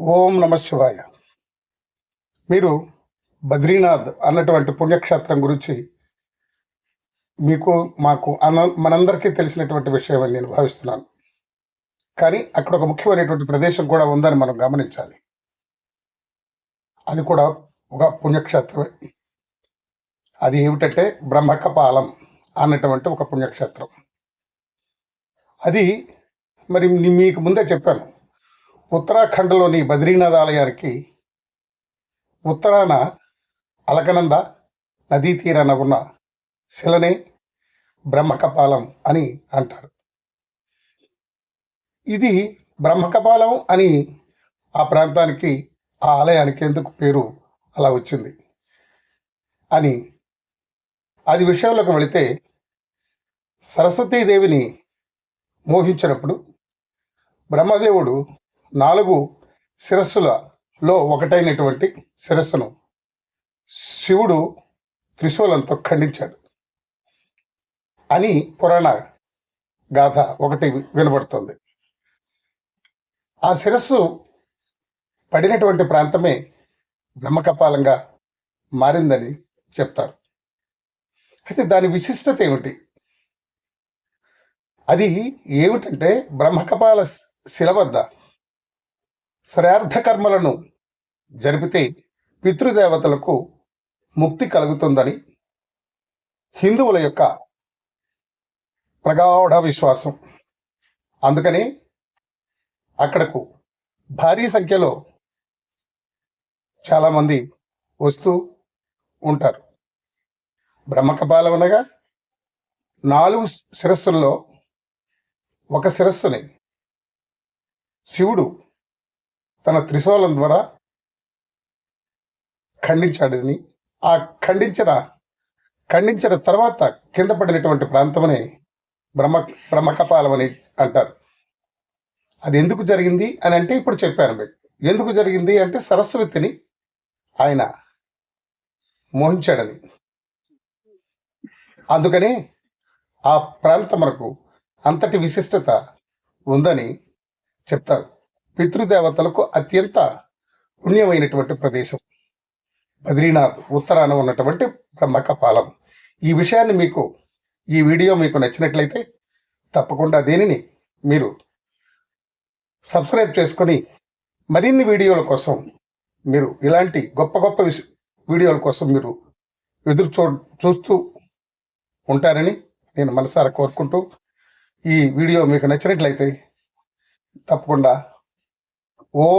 ఓం నమ శివాయ. మీరు బద్రీనాథ్ అన్నటువంటి పుణ్యక్షేత్రం గురించి మీకు మాకు మనందరికీ తెలిసినటువంటి విషయం అని నేను భావిస్తున్నాను. కానీ అక్కడ ఒక ముఖ్యమైనటువంటి ప్రదేశం కూడా ఉందని మనం గమనించాలి. అది కూడా ఒక పుణ్యక్షేత్రమే. అది ఏమిటంటే బ్రహ్మకపాలం అన్నటువంటి ఒక పుణ్యక్షేత్రం. అది మరి మీకు ముందే చెప్పాను. ఉత్తరాఖండ్లోని బద్రీనాథ్ ఆలయానికి ఉత్తరాన అలకనంద నదీ తీరాన ఉన్న శిలనే బ్రహ్మకపాలం అని అంటారు. ఇది బ్రహ్మకపాలం అని ఆ ప్రాంతానికి, ఆ ఆలయానికి ఎందుకు పేరు అలా వచ్చింది అని అది విషయంలోకి వెళితే, సరస్వతీదేవిని మోహించినప్పుడు బ్రహ్మదేవుడు 4 శిరస్సులలో ఒకటైనటువంటి శిరస్సును శివుడు త్రిశూలంతో ఖండించాడు అని పురాణ గాథ ఒకటి వినబడుతుంది. ఆ శిరస్సు పడినటువంటి ప్రాంతమే బ్రహ్మకపాలంగా మారిందని చెప్తారు. అయితే దాని విశిష్టత ఏమిటి? అది ఏమిటంటే, బ్రహ్మకపాల శిల వద్ద శ్రార్థ కర్మలను జరిపితే పితృదేవతలకు ముక్తి కలుగుతుందని హిందువుల యొక్క ప్రగాఢ విశ్వాసం. అందుకని అక్కడకు భారీ సంఖ్యలో చాలామంది వస్తూ ఉంటారు. బ్రహ్మకపాలం అనగా 4 శిరస్సుల్లో ఒక శిరస్సుని శివుడు తన త్రిశూలం ద్వారా ఖండించాడని, ఆ ఖండించిన తర్వాత కింద పడినటువంటి ప్రాంతమనే బ్రహ్మకపాలం అని అంటారు. అది ఎందుకు జరిగింది అని అంటే ఇప్పుడు చెప్పాను మీకు. ఎందుకు జరిగింది అంటే, సరస్వతిని ఆయన మోహించాడని. అందుకని ఆ ప్రాంతమునకు అంతటి విశిష్టత ఉందని చెప్తారు. పితృదేవతలకు అత్యంత పుణ్యమైనటువంటి ప్రదేశం బద్రీనాథ్ ఉత్తరాన ఉన్నటువంటి బ్రహ్మకపాలం. ఈ విషయాన్ని ఈ వీడియో మీకు నచ్చినట్లయితే తప్పకుండా దీనిని మీరు సబ్స్క్రైబ్ చేసుకొని మరిన్ని వీడియోల కోసం, మీరు ఇలాంటి గొప్ప గొప్ప వీడియోల కోసం మీరు చూస్తూ ఉంటారని నేను మనసారా కోరుకుంటూ, ఈ వీడియో మీకు నచ్చినట్లయితే తప్పకుండా ఓం